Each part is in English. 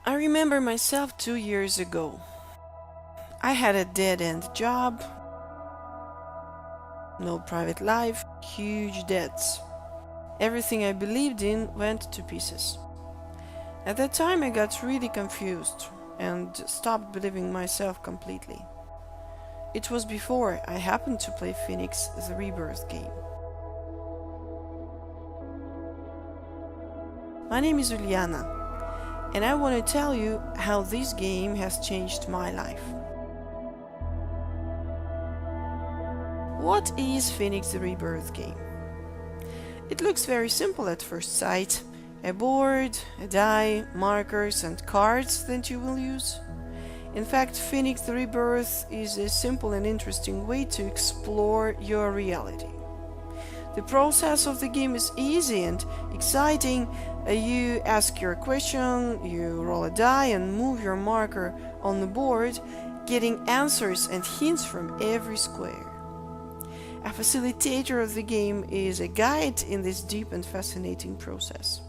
I remember myself 2 years ago. I had a dead-end job, no private life, huge debts. Everything I believed in went to pieces. At that time I got really confused and stopped believing myself completely. It was before I happened to play Phoenix the Rebirth game. My name is Uliana, and I want to tell you how this game has changed my life. What is Phoenix the Rebirth game? It looks very simple at first sight. A board, a die, markers and cards that you will use. In fact, Phoenix the Rebirth is a simple and interesting way to explore your reality. The process of the game is easy and exciting. You ask your question, you roll a die and move your marker on the board, getting answers and hints from every square. A facilitator of the game is a guide in this deep and fascinating process.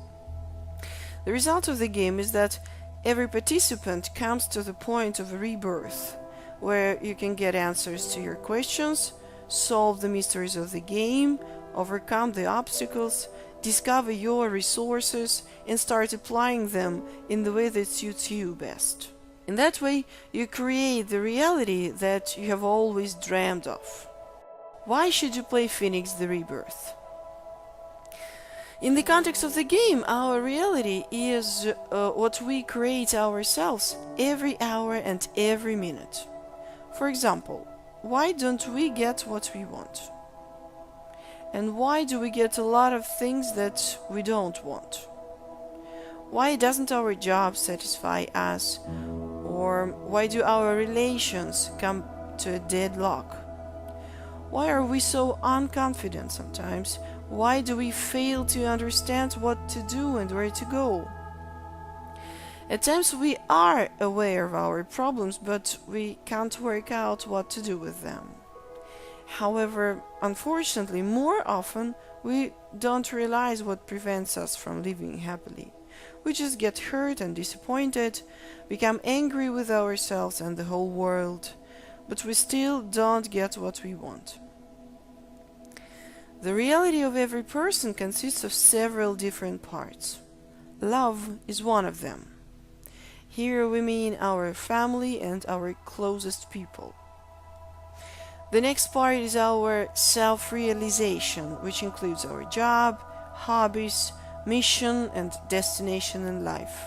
The result of the game is that every participant comes to the point of a rebirth, where you can get answers to your questions, solve the mysteries of the game, overcome the obstacles, discover your resources, and start applying them in the way that suits you best. In that way, you create the reality that you have always dreamed of. Why should you play Phoenix the Rebirth? In the context of the game, our reality is what we create ourselves every hour and every minute. For example, why don't we get what we want? And why do we get a lot of things that we don't want? Why doesn't our job satisfy us? Or why do our relations come to a deadlock? Why are we so unconfident sometimes? Why do we fail to understand what to do and where to go? At times we are aware of our problems, but we can't work out what to do with them. However, unfortunately, more often we don't realize what prevents us from living happily. We just get hurt and disappointed, become angry with ourselves and the whole world, but we still don't get what we want. The reality of every person consists of several different parts. Love is one of them. Here we mean our family and our closest people. The next part is our self-realization, which includes our job, hobbies, mission and destination in life.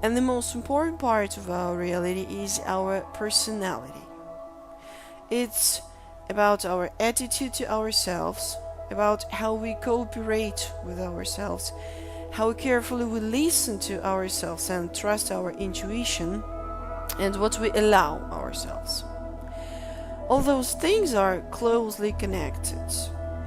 And the most important part of our reality is our personality. It's about our attitude to ourselves, about how we cooperate with ourselves, how carefully we listen to ourselves and trust our intuition, and what we allow ourselves. All those things are closely connected.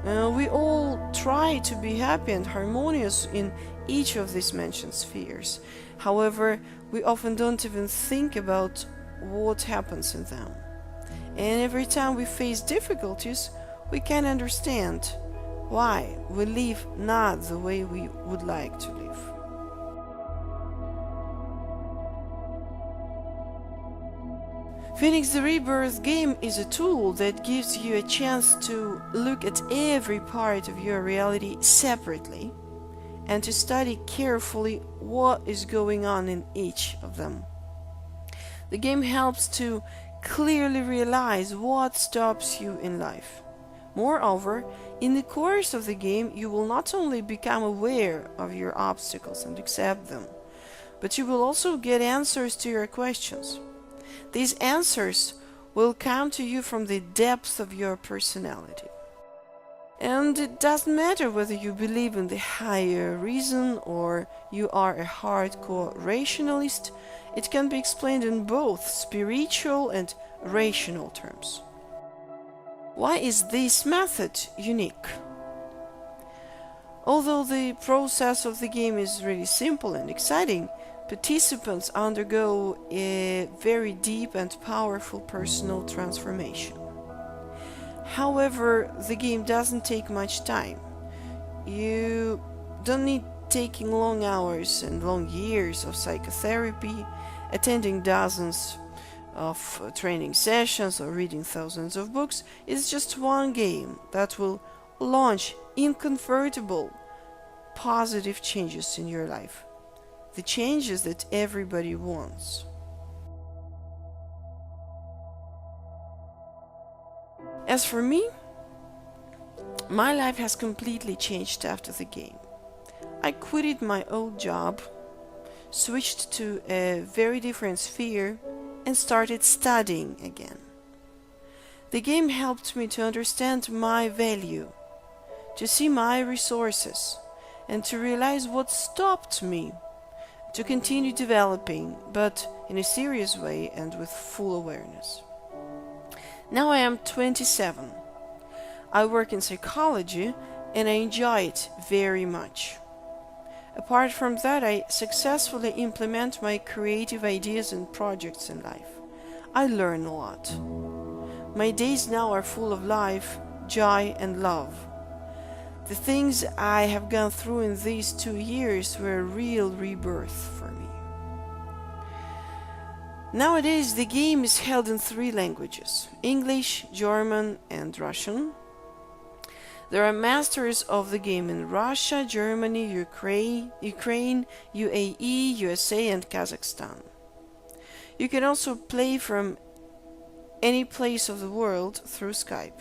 We all try to be happy and harmonious in each of these mentioned spheres. However, we often don't even think about what happens in them. And every time we face difficulties, we can understand why we live not the way we would like to live. Phoenix the Rebirth game is a tool that gives you a chance to look at every part of your reality separately and to study carefully what is going on in each of them. The game helps to clearly realize what stops you in life. Moreover, in the course of the game, you will not only become aware of your obstacles and accept them, but you will also get answers to your questions. These answers will come to you from the depths of your personality. And it doesn't matter whether you believe in the higher reason or you are a hardcore rationalist, it can be explained in both spiritual and rational terms. Why is this method unique? Although the process of the game is really simple and exciting, participants undergo a very deep and powerful personal transformation. However, the game doesn't take much time. You don't need taking long hours and long years of psychotherapy, attending dozens of training sessions, or reading thousands of books is just one game that will launch inconvertible positive changes in your life. The changes that everybody wants. As for me, my life has completely changed after the game. I quitted my old job, switched to a very different sphere, and started studying again. The game helped me to understand my value, to see my resources, and to realize what stopped me to continue developing, but in a serious way and with full awareness. Now I am 27. I work in psychology and I enjoy it very much. Apart from that, I successfully implement my creative ideas and projects in life. I learn a lot. My days now are full of life, joy, and love. The things I have gone through in these 2 years were a real rebirth for me. Nowadays, the game is held in 3 languages: English, German, and Russian. There are masters of the game in Russia, Germany, Ukraine, UAE, USA, and Kazakhstan. You can also play from any place of the world through Skype.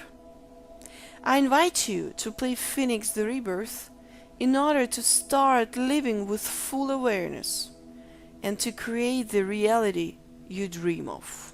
I invite you to play Phoenix the Rebirth in order to start living with full awareness and to create the reality you dream of.